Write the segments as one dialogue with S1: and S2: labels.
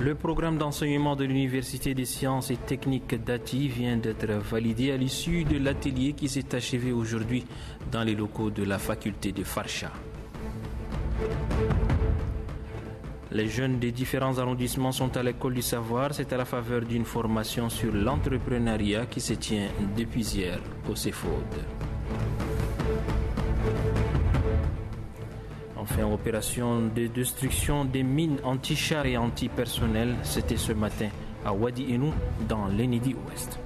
S1: Le programme d'enseignement de l'Université des sciences et techniques d'Ati vient d'être validé à l'issue de l'atelier qui s'est achevé aujourd'hui dans les locaux de la faculté de Farsha. Les jeunes des différents arrondissements sont à l'école du savoir. C'est à la faveur d'une formation sur l'entrepreneuriat qui se tient depuis hier au CEFOD. Enfin, opération de destruction des mines anti-chars et anti-personnel, c'était ce matin à Wadi Enou, dans l'Enidi Ouest.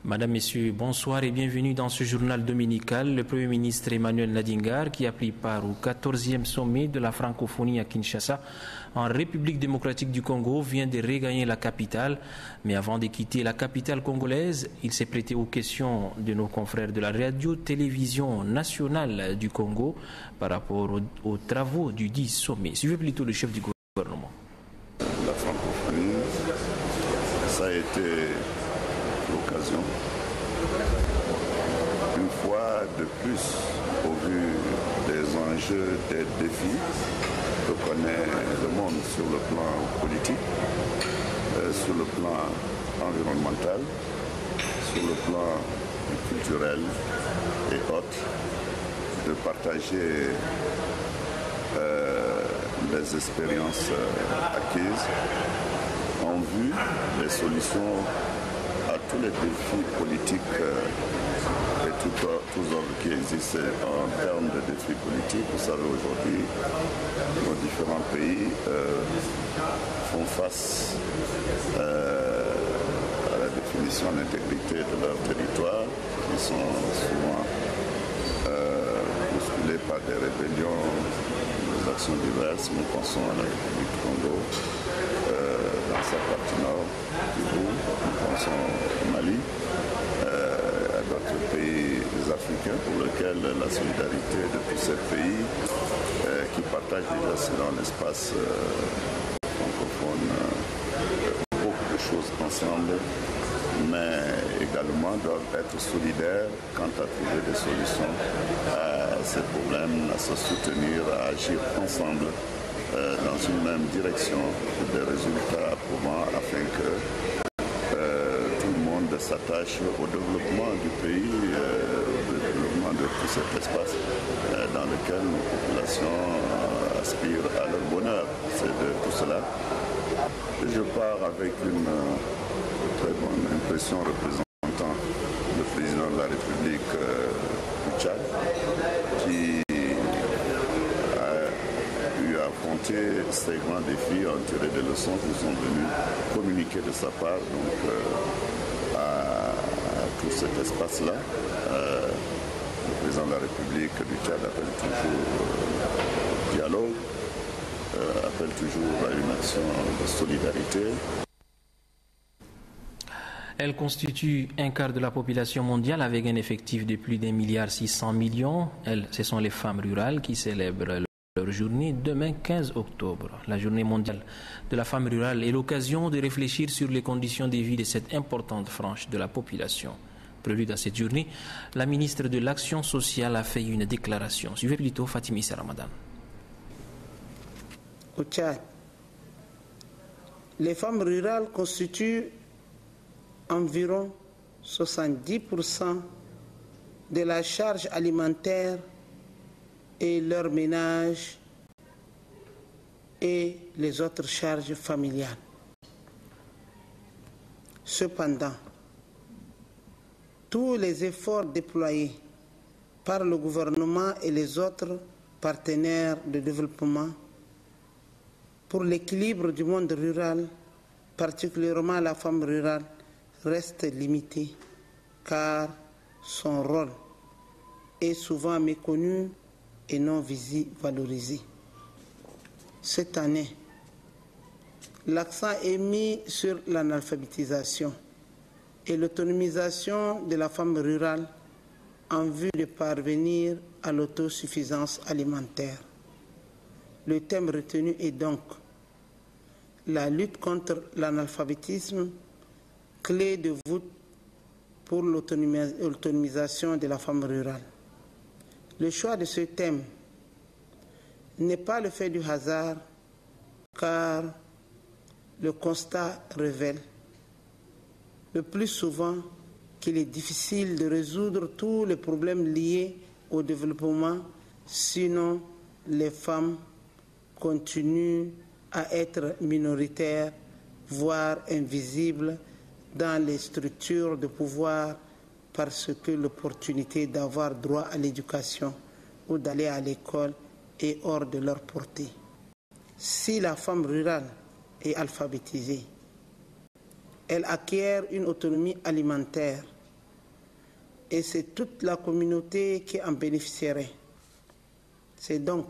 S1: Madame, Messieurs, bonsoir et bienvenue dans ce journal dominical. Le Premier ministre Emmanuel Nadingar, qui a pris part au 14e sommet de la francophonie à Kinshasa, en République démocratique du Congo, vient de regagner la capitale. Mais avant de quitter la capitale congolaise, il s'est prêté aux questions de nos confrères de la radio-télévision nationale du Congo par rapport aux travaux du dit sommet. Suivez plutôt le chef du gouvernement.
S2: La francophonie, ça a été l'occasion, une fois de plus, au vu des enjeux, des défis que connaît le monde sur le plan politique, sur le plan environnemental, sur le plan culturel et autres, de partager les expériences acquises en vue des solutions à tous les défis politiques et tous ordres qui existent en termes de défis politiques. Vous savez, aujourd'hui, nos différents pays font face à la définition de l'intégrité de leur territoire, qui sont souvent bousculés par des rébellions, des actions diverses. Nous pensons à la République du Congo, dans sa partie nord du Bout, nous pensons au Mali, à d'autres pays africains pour lesquels la solidarité de tous ces pays qui partagent déjà dans l'espace francophone beaucoup de choses ensemble, mais également doivent être solidaires quant à trouver des solutions à ces problèmes, à se soutenir, à agir ensemble dans une même direction, des résultats approuvants afin que tout le monde s'attache au développement du pays, au développement de tout cet espace dans lequel nos populations aspirent à leur bonheur. C'est de tout cela. Je pars avec une très bonne impression représentant le président de la République du Tchad, qui affronter ces grands défis, en tirer des leçons qui sont venus communiquer de sa part à tout cet espace-là. Le président de la République du Tchad appelle toujours au dialogue, appelle toujours à une action de solidarité.
S1: Elle constitue un quart de la population mondiale avec un effectif de plus d'1,6 milliard. Ce sont les femmes rurales qui célèbrent leur journée demain 15 octobre. La journée mondiale de la femme rurale est l'occasion de réfléchir sur les conditions de vie de cette importante frange de la population. Prélude à cette journée, la ministre de l'Action sociale a fait une déclaration. Suivez plutôt Fatimi Issa Ramadan.
S3: Au Tchad, les femmes rurales constituent environ 70% de la charge alimentaire et leur ménage et les autres charges familiales. Cependant, tous les efforts déployés par le gouvernement et les autres partenaires de développement pour l'équilibre du monde rural, particulièrement la femme rurale, restent limités car son rôle est souvent méconnu et non valorisé. Cette année, l'accent est mis sur l'analphabétisation et l'autonomisation de la femme rurale en vue de parvenir à l'autosuffisance alimentaire. Le thème retenu est donc la lutte contre l'analphabétisme, clé de voûte pour l'autonomisation de la femme rurale. Le choix de ce thème n'est pas le fait du hasard, car le constat révèle le plus souvent qu'il est difficile de résoudre tous les problèmes liés au développement, sinon les femmes continuent à être minoritaires, voire invisibles dans les structures de pouvoir parce que l'opportunité d'avoir droit à l'éducation ou d'aller à l'école est hors de leur portée. Si la femme rurale est alphabétisée, elle acquiert une autonomie alimentaire et c'est toute la communauté qui en bénéficierait. C'est donc,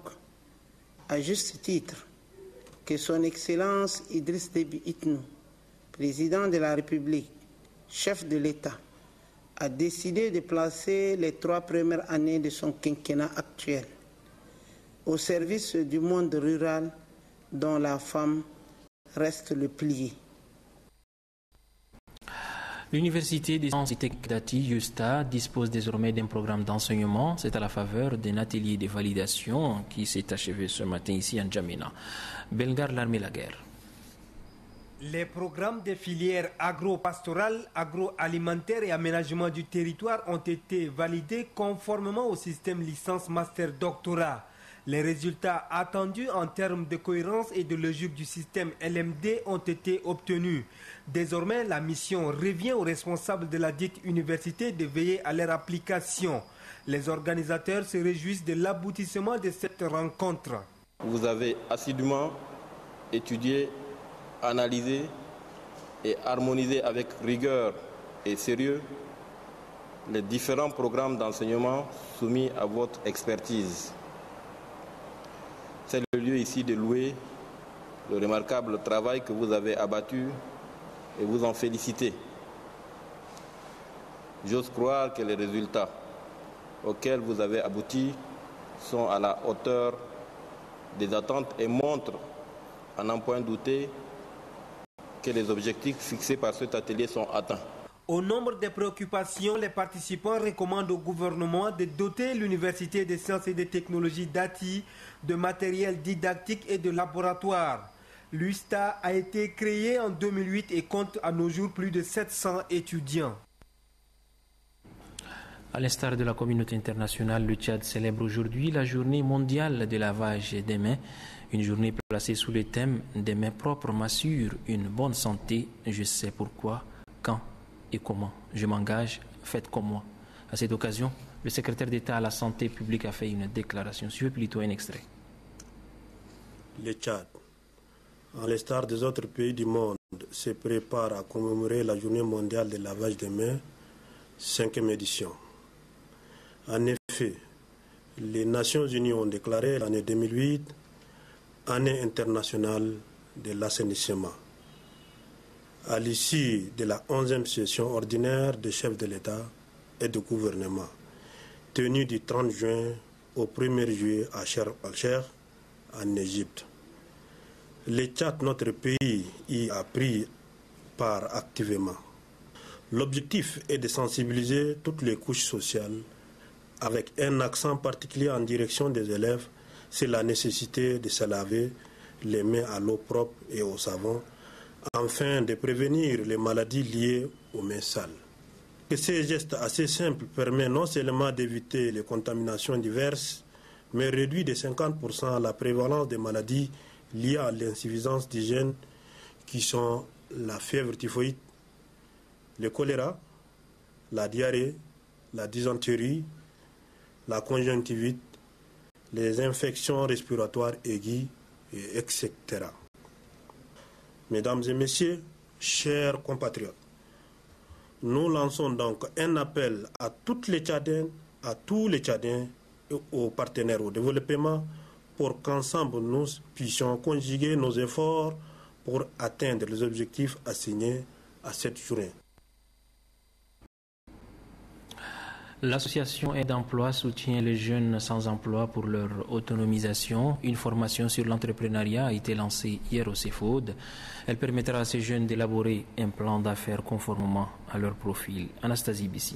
S3: à juste titre, que son Excellence Idriss Déby Itno, président de la République, chef de l'État, a décidé de placer les 3 premières années de son quinquennat actuel au service du monde rural dont la femme reste le pilier.
S1: L'Université des sciences et techniques d'Ati, USTA, dispose désormais d'un programme d'enseignement. C'est à la faveur d'un atelier de validation qui s'est achevé ce matin ici à N'Djamena. Belgar, l'armée, la guerre.
S4: Les programmes des filières agro-pastorales, agroalimentaires et aménagement du territoire ont été validés conformément au système licence master doctorat. Les résultats attendus en termes de cohérence et de logique du système LMD ont été obtenus. Désormais, la mission revient aux responsables de la dite université de veiller à leur application. Les organisateurs se réjouissent de l'aboutissement de cette rencontre.
S5: Vous avez assidûment étudié, analysé et harmonisé avec rigueur et sérieux les différents programmes d'enseignement soumis à votre expertise. C'est le lieu ici de louer le remarquable travail que vous avez abattu et vous en féliciter. J'ose croire que les résultats auxquels vous avez abouti sont à la hauteur des attentes et montrent, à n'en point douter, que les objectifs fixés par cet atelier sont atteints.
S4: Au nombre des préoccupations, les participants recommandent au gouvernement de doter l'Université des sciences et des technologies d'Ati de matériel didactique et de laboratoire. L'USTA a été créé en 2008 et compte à nos jours plus de 700 étudiants.
S1: À l'instar de la communauté internationale, le Tchad célèbre aujourd'hui la journée mondiale de lavage des mains. Une journée placée sous le thème « Des mains propres m'assurent une bonne santé. Je sais pourquoi, quand et comment. Je m'engage, faites comme moi ». À cette occasion, le secrétaire d'État à la santé publique a fait une déclaration. Suivez plutôt un extrait.
S6: Le Tchad, à l'instar des autres pays du monde, se prépare à commémorer la journée mondiale de lavage des mains, 5e édition. En effet, les Nations Unies ont déclaré l'année 2008 année internationale de l'assainissement. À l'issue de la 11e session ordinaire des chefs de l'État et de gouvernement, tenue du 30 juin au 1er juillet à Sharm el-Sheikh, en Égypte. Le Tchad, notre pays, y a pris part activement. L'objectif est de sensibiliser toutes les couches sociales avec un accent particulier en direction des élèves, c'est la nécessité de se laver les mains à l'eau propre et au savon, afin de prévenir les maladies liées aux mains sales. Que ces gestes assez simples permettent non seulement d'éviter les contaminations diverses, mais réduit de 50% la prévalence des maladies liées à l'insuffisance d'hygiène, qui sont la fièvre typhoïde, le choléra, la diarrhée, la dysenterie, la conjonctivite, les infections respiratoires aiguës, etc. Mesdames et messieurs, chers compatriotes, nous lançons donc un appel à toutes les Tchadiens, à tous les Tchadiens et aux partenaires au développement pour qu'ensemble nous puissions conjuguer nos efforts pour atteindre les objectifs assignés à cette journée.
S1: L'association Aide Emploi soutient les jeunes sans emploi pour leur autonomisation. Une formation sur l'entrepreneuriat a été lancée hier au CEFOD. Elle permettra à ces jeunes d'élaborer un plan d'affaires conformément à leur profil. Anastasie Bissi.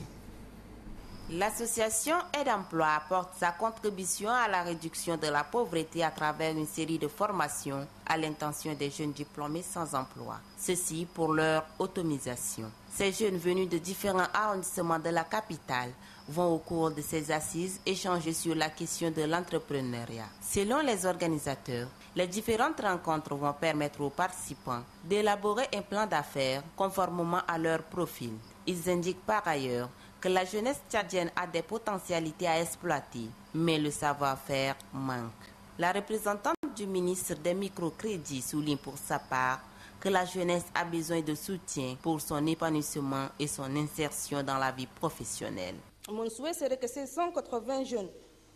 S7: L'association Aide Emploi apporte sa contribution à la réduction de la pauvreté à travers une série de formations à l'intention des jeunes diplômés sans emploi. Ceci pour leur autonomisation. Ces jeunes venus de différents arrondissements de la capitale vont au cours de ces assises échanger sur la question de l'entrepreneuriat. Selon les organisateurs, les différentes rencontres vont permettre aux participants d'élaborer un plan d'affaires conformément à leur profil. Ils indiquent par ailleurs que la jeunesse tchadienne a des potentialités à exploiter, mais le savoir-faire manque. La représentante du ministre des microcrédits souligne pour sa part que la jeunesse a besoin de soutien pour son épanouissement et son insertion dans la vie professionnelle.
S8: Mon souhait serait que ces 180 jeunes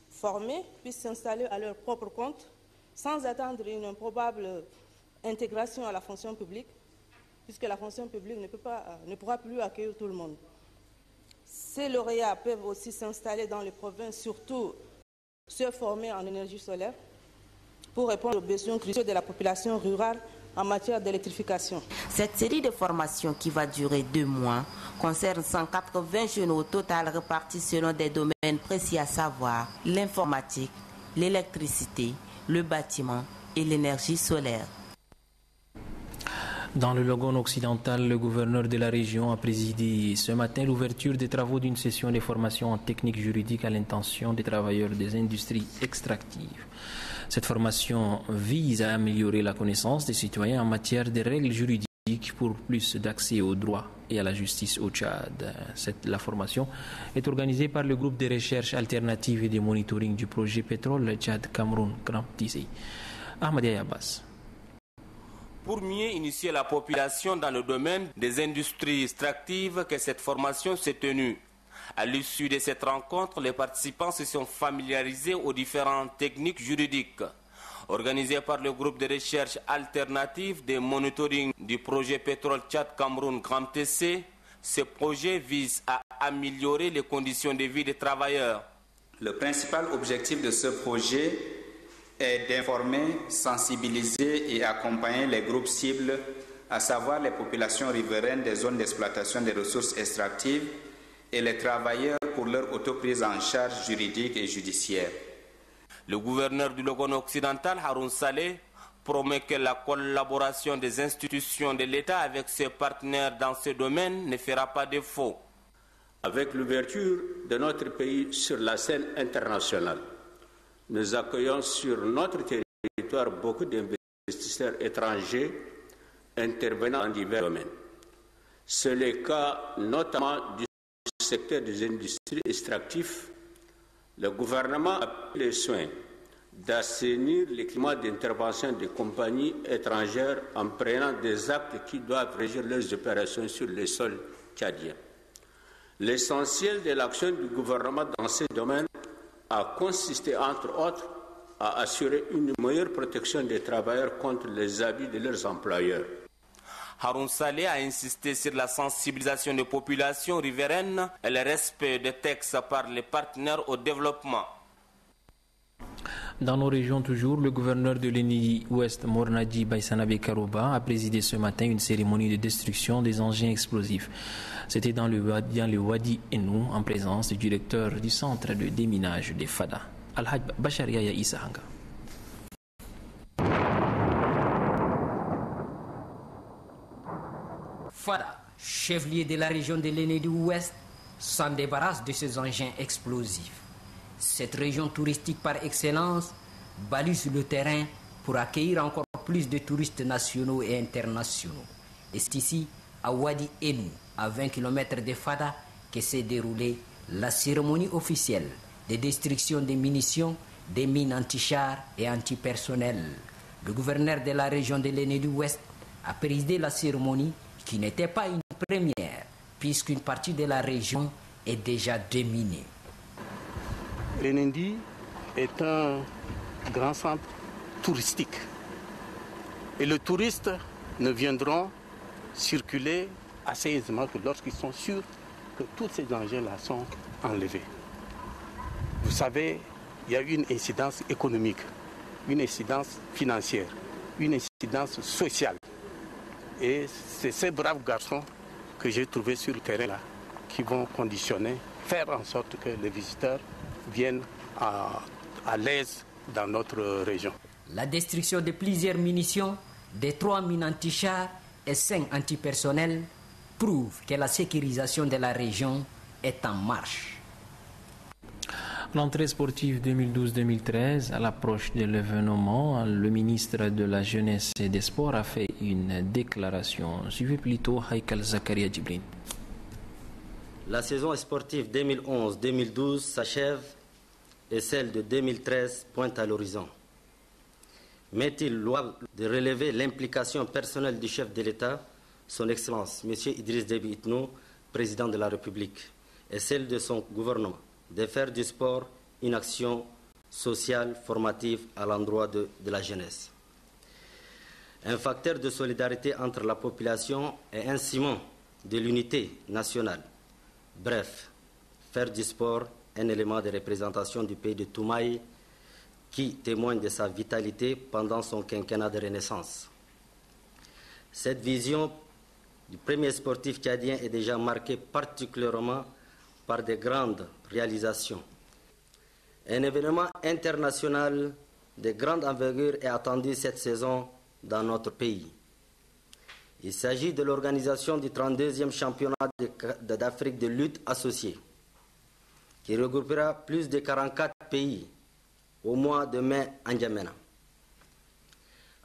S8: formés puissent s'installer à leur propre compte sans attendre une improbable intégration à la fonction publique, puisque la fonction publique ne pourra plus accueillir tout le monde. Ces lauréats peuvent aussi s'installer dans les provinces, surtout ceux formés en énergie solaire, pour répondre aux besoins cruciaux de la population rurale en matière d'électrification.
S7: Cette série de formations qui va durer 2 mois concerne 180 jeunes au total répartis selon des domaines précis à savoir l'informatique, l'électricité, le bâtiment et l'énergie solaire.
S1: Dans le Logone occidental, le gouverneur de la région a présidé ce matin l'ouverture des travaux d'une session de formation en technique juridique à l'intention des travailleurs des industries extractives. Cette formation vise à améliorer la connaissance des citoyens en matière de règles juridiques pour plus d'accès aux droits et à la justice au Tchad. La formation est organisée par le groupe de recherche alternative et de monitoring du projet pétrole Tchad-Cameroun Grand Tissé. Ahmadi Abbas.
S9: Pour mieux initier la population dans le domaine des industries extractives que cette formation s'est tenue. À l'issue de cette rencontre, les participants se sont familiarisés aux différentes techniques juridiques. Organisé par le groupe de recherche alternative de monitoring du projet pétrole Tchad-Cameroun Grand TC, ce projet vise à améliorer les conditions de vie des travailleurs.
S10: Le principal objectif de ce projet est d'informer, sensibiliser et accompagner les groupes cibles, à savoir les populations riveraines des zones d'exploitation des ressources extractives et les travailleurs pour leur autoprise en charge juridique et judiciaire.
S9: Le gouverneur du Logone occidental, Haroun Saleh, promet que la collaboration des institutions de l'État avec ses partenaires dans ce domaine ne fera pas défaut.
S11: Avec l'ouverture de notre pays sur la scène internationale, nous accueillons sur notre territoire beaucoup d'investisseurs étrangers intervenant dans divers domaines. C'est le cas notamment du secteur des industries extractives. Le gouvernement a pris le soin d'assainir le climat d'intervention des compagnies étrangères en prenant des actes qui doivent régir leurs opérations sur le sol tchadien. L'essentiel de l'action du gouvernement dans ces domaines a consisté, entre autres, à assurer une meilleure protection des travailleurs contre les abus de leurs employeurs.
S9: Haroun Saleh a insisté sur la sensibilisation des populations riveraines et le respect des textes par les partenaires au développement.
S1: Dans nos régions toujours, le gouverneur de l'Eni-Ouest, Mornadji Baïsanabe Karouba, a présidé ce matin une cérémonie de destruction des engins explosifs. C'était dans le Wadi Enou, en présence du directeur du centre de déminage de Fada, Al-Haj Bachar Yaya Issa Hanga.
S12: Fada, chef-lieu de la région de l'Eni-Ouest, s'en débarrasse de ces engins explosifs. Cette région touristique par excellence balise le terrain pour accueillir encore plus de touristes nationaux et internationaux. Et c'est ici, à Wadi Enou, à 20 km de Fada, que s'est déroulée la cérémonie officielle de destruction des munitions, des mines anti-chars et anti-personnel. Le gouverneur de la région de l'Eni-Ouest a présidé la cérémonie qui n'était pas une première, puisqu'une partie de la région est déjà déminée.
S13: L'Enendi est un grand centre touristique. Et les touristes ne viendront circuler assez aisément que lorsqu'ils sont sûrs que tous ces engins-là sont enlevés. Vous savez, il y a une incidence économique, une incidence financière, une incidence sociale. Et c'est ces braves garçons que j'ai trouvés sur le terrain-là qui vont conditionner faire en sorte que les visiteurs viennent à l'aise dans notre région.
S12: La destruction de plusieurs munitions, de 3 mines anti-chars et 5 antipersonnels prouve que la sécurisation de la région est en marche.
S1: L'entrée sportive 2012-2013, à l'approche de l'événement, le ministre de la Jeunesse et des Sports a fait une déclaration. Suivez plutôt Haïkal Zakaria Djibrine.
S14: La saison sportive 2011-2012 s'achève et celle de 2013 pointe à l'horizon. Mais-il louable de relever l'implication personnelle du chef de l'État, son Excellence, M. Idriss Déby Itno, président de la République, et celle de son gouvernement, de faire du sport une action sociale formative à l'endroit de la jeunesse. Un facteur de solidarité entre la population et un ciment de l'unité nationale. Bref, faire du sport un élément de représentation du pays de Toumaï qui témoigne de sa vitalité pendant son quinquennat de renaissance. Cette vision du premier sportif tchadien est déjà marquée particulièrement par de grandes réalisations. Un événement international de grande envergure est attendu cette saison dans notre pays. Il s'agit de l'organisation du 32e championnat d'Afrique de lutte associée, qui regroupera plus de 44 pays au mois de mai en N'Djamena.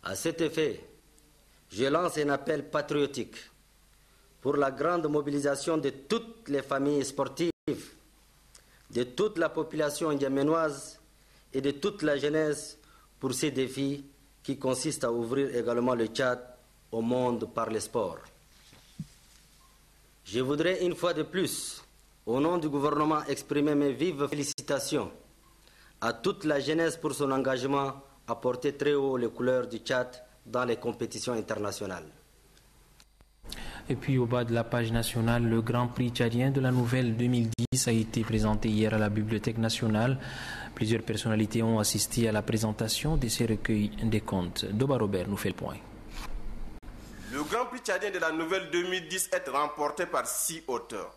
S14: À cet effet, je lance un appel patriotique pour la grande mobilisation de toutes les familles sportives, de toute la population n'djamenoise et de toute la jeunesse pour ces défis qui consistent à ouvrir également le Tchad au monde par le sport. Je voudrais une fois de plus, au nom du gouvernement, exprimer mes vives félicitations à toute la jeunesse pour son engagement à porter très haut les couleurs du Tchad dans les compétitions internationales.
S1: Et puis au bas de la page nationale, le Grand Prix tchadien de la Nouvelle 2010 a été présenté hier à la Bibliothèque nationale. Plusieurs personnalités ont assisté à la présentation de ces recueils des contes. Doba Robert nous fait le point.
S15: Le Grand Prix tchadien de la Nouvelle 2010 est remporté par 6 auteurs.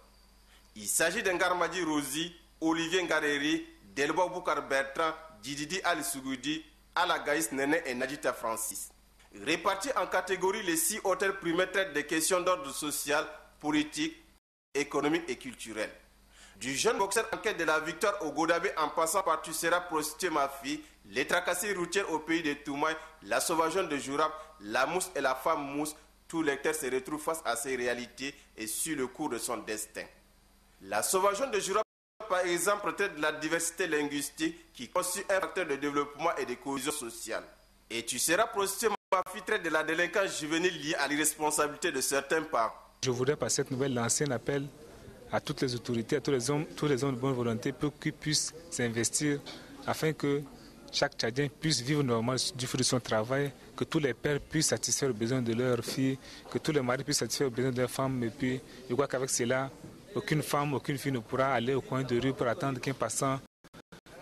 S15: Il s'agit d'Ngarmadi Rosi, Olivier Ngareri, Delbo Boukar Bertrand, Djididi Ali Sougoudi, Ala Gaïs Nene et Nadjita Francis. Répartis en catégories, les 6 auteurs primés traitent des questions d'ordre social, politique, économique et culturel. Du jeune boxeur en quête de la victoire au Godabé en passant par Tu seras prostituée ma fille, les tracasseries routières au pays de Toumaï, la sauvageonne de Jourab, la mousse et la femme mousse, tout lecteur se retrouve face à ces réalités et suit le cours de son destin. La sauvageonne de Jourab, par exemple, traite de la diversité linguistique qui constitue un facteur de développement et de cohésion sociale. Et Tu seras prostituée ma fille traite de la délinquance juvénile liée à l'irresponsabilité de certains parents.
S16: Je voudrais par cette nouvelle lancer un appel à toutes les autorités, à tous les hommes de bonne volonté pour qu'ils puissent s'investir afin que chaque Tchadien puisse vivre normalement du fruit de son travail, que tous les pères puissent satisfaire aux besoins de leurs filles, que tous les maris puissent satisfaire aux besoins de leurs femmes. Et puis, je crois qu'avec cela, aucune femme, aucune fille ne pourra aller au coin de rue pour attendre qu'un passant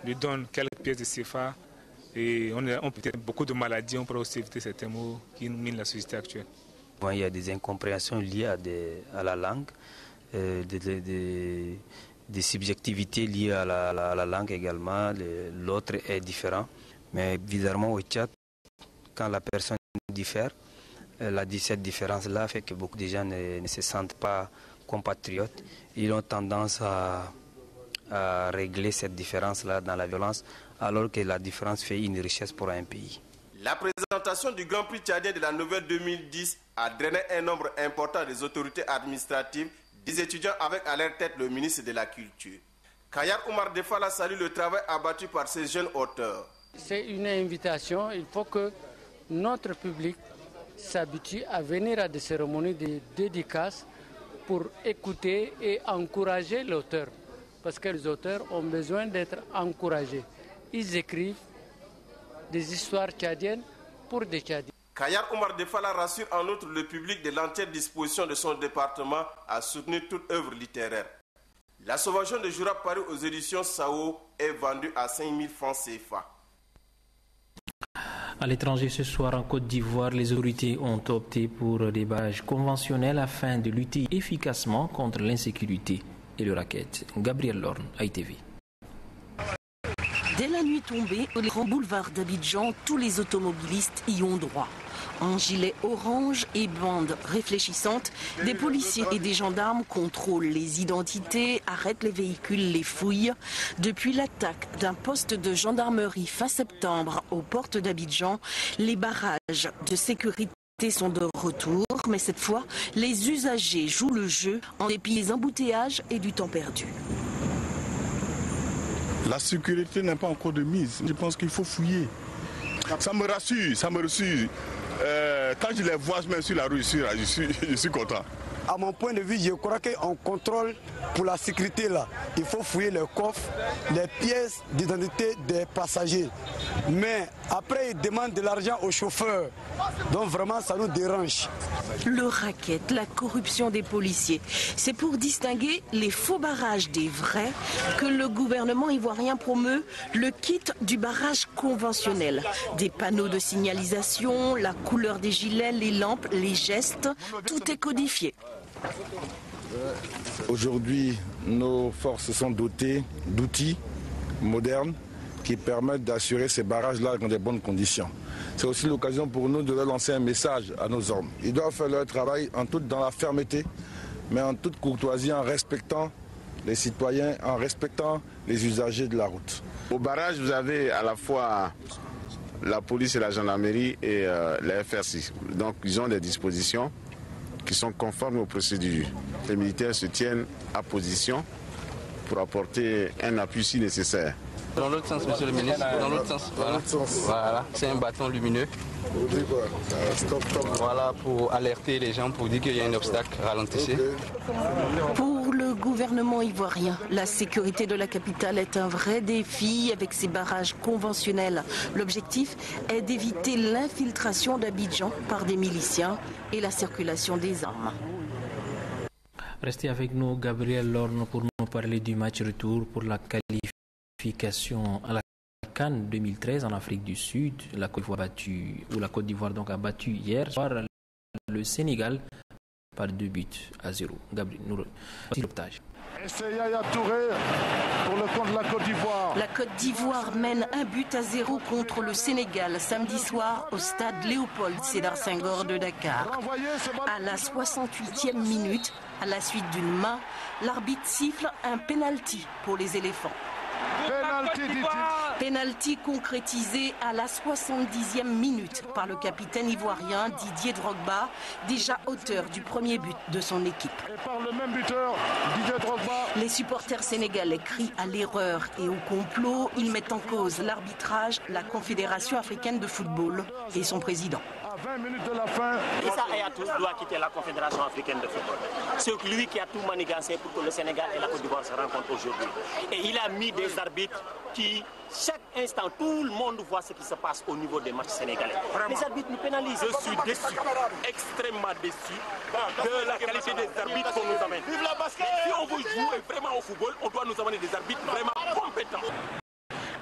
S16: lui donne quelques pièces de CFA. Et on peut être beaucoup de maladies, on pourra aussi éviter certains maux qui nous minent la société actuelle.
S17: Bon, il y a des incompréhensions liées à la langue, des subjectivités liées à la langue également. L'autre est différent. Mais bizarrement au Tchad, quand la personne diffère, cette différence-là fait que beaucoup de gens ne se sentent pas compatriotes. Ils ont tendance à régler cette différence-là dans la violence, alors que la différence fait une richesse pour un pays.
S15: La présentation du Grand Prix tchadien de la Nouvelle 2010 a drainé un nombre important des autorités administratives, des étudiants avec à leur tête le ministre de la Culture. Kayar Oumar Defala salue le travail abattu par ces jeunes auteurs.
S18: C'est une invitation, il faut que notre public s'habitue à venir à des cérémonies de dédicaces pour écouter et encourager l'auteur. Parce que les auteurs ont besoin d'être encouragés. Ils écrivent des histoires tchadiennes pour des Tchadiens.
S15: Kayar Oumar Defala rassure en outre le public de l'entière disposition de son département à soutenir toute œuvre littéraire. La sauvageonne de Jourab parue aux éditions Sao est vendue à 5 000 francs CFA.
S1: À l'étranger ce soir en Côte d'Ivoire, les autorités ont opté pour des barrages conventionnels afin de lutter efficacement contre l'insécurité. et le racket. Gabriel Lorne, ITV.
S19: Dès la nuit tombée, les grands boulevards d'Abidjan, tous les automobilistes y ont droit. En gilet orange et bandes réfléchissantes, des policiers et des gendarmes contrôlent les identités, arrêtent les véhicules, les fouillent. Depuis l'attaque d'un poste de gendarmerie fin septembre aux portes d'Abidjan, les barrages de sécurité sont de retour, mais cette fois, les usagers jouent le jeu en dépit des embouteillages et du temps perdu.
S20: La sécurité n'est pas encore de mise. Je pense qu'il faut fouiller. Ça me rassure, ça me rassure. Quand je les vois même sur la rue, je suis content.
S21: À mon point de vue, je crois qu'on contrôle pour la sécurité là. Il faut fouiller les coffres, les pièces d'identité des passagers. Mais après, ils demandent de l'argent aux chauffeurs. Donc vraiment, ça nous dérange.
S19: Le racket, la corruption des policiers, c'est pour distinguer les faux barrages des vrais que le gouvernement ivoirien promeut le kit du barrage conventionnel. Des panneaux de signalisation, la couleur des gilets, les lampes, les gestes, tout est codifié.
S20: Aujourd'hui, nos forces sont dotées d'outils modernes qui permettent d'assurer ces barrages-là dans de bonnes conditions. C'est aussi l'occasion pour nous de leur lancer un message à nos hommes. Ils doivent faire leur travail dans la fermeté, mais en toute courtoisie, en respectant les citoyens, en respectant les usagers de la route.
S22: Au barrage, vous avez à la fois la police et la gendarmerie et la FRC. Donc, ils ont des dispositions qui sont conformes aux procédures. Les militaires se tiennent à position pour apporter un appui si nécessaire.
S23: Dans l'autre sens, monsieur le ministre, dans l'autre sens. Voilà. Voilà. C'est un bâton lumineux. Voilà, pour alerter les gens, pour dire qu'il y a un obstacle, ralentissez.
S19: Pour le gouvernement ivoirien, la sécurité de la capitale est un vrai défi avec ses barrages conventionnels. L'objectif est d'éviter l'infiltration d'Abidjan par des miliciens et la circulation des armes.
S1: Restez avec nous, Gabriel Lorne, pour nous parler du match retour pour la qualification à la CAN 2013 en Afrique du Sud. La Côte d'Ivoire a battu hier soir le Sénégal par 2-0. Gabriel, nous voici l'optage.
S24: Et c'est Yaya Touré pour le compte de la Côte d'Ivoire.
S19: La Côte d'Ivoire mène 1-0 contre le Sénégal samedi soir au stade Léopold Sédar Senghor de Dakar. À la 68e minute, à la suite d'une main, l'arbitre siffle un penalty pour les éléphants. Penalty concrétisé à la 70e minute par le capitaine ivoirien Didier Drogba, déjà auteur du premier but de son équipe.
S24: Et par le même buteur, Didier Drogba.
S19: Les supporters sénégalais crient à l'erreur et au complot. Ils mettent en cause l'arbitrage, la Confédération africaine de football et son président.
S24: À 20 minutes de la fin,
S25: Issa Hayatou doit quitter la Confédération africaine de football. C'est lui qui a tout manigancé pour que le Sénégal et la Côte d'Ivoire se rencontrent aujourd'hui. Et il a mis des arbitres qui, chaque instant, tout le monde voit ce qui se passe au niveau des matchs sénégalais. Les arbitres nous pénalisent.
S26: Je suis déçu, extrêmement déçu de la qualité des arbitres qu'on nous amène. Vive la basket! Si on veut jouer vraiment au football, on doit nous amener des arbitres vraiment compétents.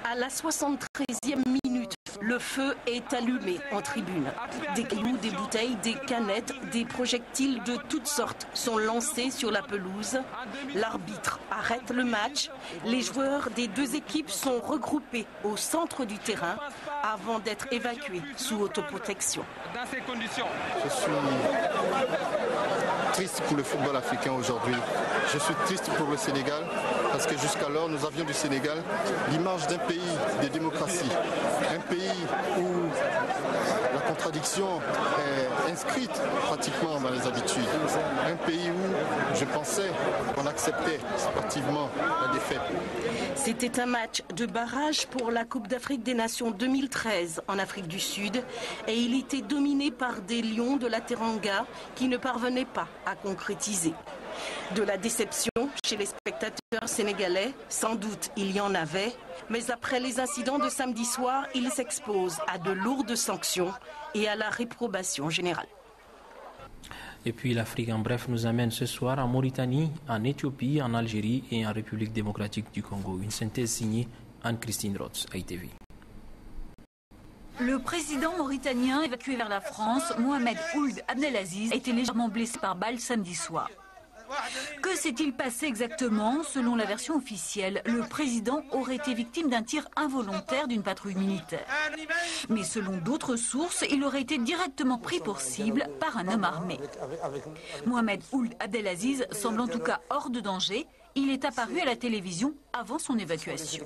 S19: À la 73e minute, le feu est allumé en tribune. Des cailloux, des bouteilles, des canettes, des projectiles de toutes sortes sont lancés sur la pelouse. L'arbitre arrête le match. Les joueurs des deux équipes sont regroupés au centre du terrain avant d'être évacués sous autoprotection.
S25: Dans ces conditions,
S27: je suis triste pour le football africain aujourd'hui. Je suis triste pour le Sénégal parce que jusqu'alors nous avions du Sénégal l'image d'un pays de démocratie, un pays où la contradiction est inscrite pratiquement dans les habitudes, un pays où je pensais qu'on acceptait sportivement la défaite.
S19: C'était un match de barrage pour la Coupe d'Afrique des Nations 2013 en Afrique du Sud et il était dominé par des lions de la Teranga qui ne parvenaient pas à concrétiser. De la déception chez les spectateurs sénégalais, sans doute il y en avait, mais après les incidents de samedi soir, ils s'exposent à de lourdes sanctions et à la réprobation générale.
S1: Et puis l'Afrique en bref nous amène ce soir en Mauritanie, en Éthiopie, en Algérie et en République démocratique du Congo. Une synthèse signée Anne-Christine Rotz, ITV.
S28: Le président mauritanien évacué vers la France, Mohamed Ould Abdelaziz, a été légèrement blessé par balle samedi soir.
S2: Que s'est-il passé exactement? Selon la version officielle, le président aurait été victime d'un tir involontaire d'une patrouille militaire. Mais selon d'autres sources, il aurait été directement pris pour cible par un homme armé. Mohamed Ould Abdelaziz semble en tout cas hors de danger. Il est apparu à la télévision avant son évacuation.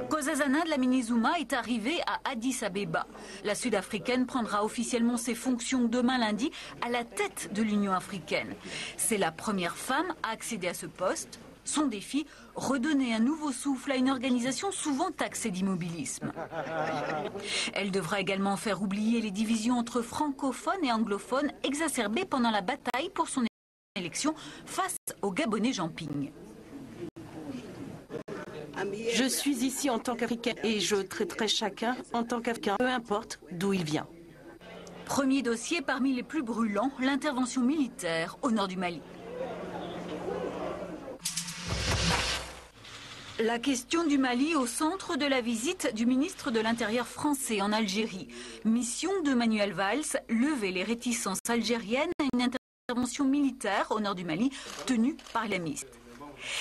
S2: Nkosazana Dlamini Zuma est arrivée à Addis Abeba. La Sud-Africaine prendra officiellement ses fonctions demain lundi à la tête de l'Union africaine. C'est la première femme à accéder à ce poste. Son défi, redonner un nouveau souffle à une organisation souvent taxée d'immobilisme. Elle devra également faire oublier les divisions entre francophones et anglophones exacerbées pendant la bataille pour son élection face au Gabonais Jean Ping.
S19: Je suis ici en tant qu'Africain et je traiterai chacun en tant qu'Africain, peu importe d'où il vient.
S2: Premier dossier parmi les plus brûlants, l'intervention militaire au nord du Mali. La question du Mali au centre de la visite du ministre de l'Intérieur français en Algérie. Mission de Manuel Valls, lever les réticences algériennes à une intervention militaire au nord du Mali tenue par les islamistes.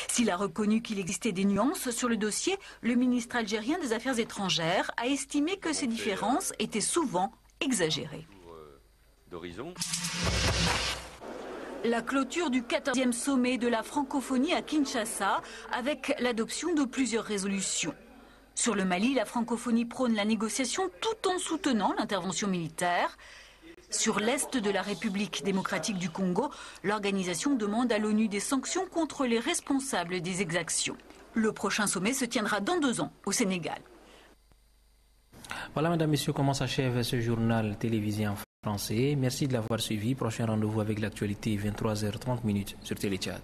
S2: S'il a reconnu qu'il existait des nuances sur le dossier, le ministre algérien des Affaires étrangères a estimé que ces différences étaient souvent exagérées. La clôture du 14e sommet de la francophonie à Kinshasa avec l'adoption de plusieurs résolutions. Sur le Mali, la francophonie prône la négociation tout en soutenant l'intervention militaire. Sur l'est de la République démocratique du Congo, l'organisation demande à l'ONU des sanctions contre les responsables des exactions. Le prochain sommet se tiendra dans 2 ans au Sénégal.
S1: Voilà, mesdames, messieurs, comment s'achève ce journal télévisé en français. Merci de l'avoir suivi. Prochain rendez-vous avec l'actualité, 23h30 sur Téléchat.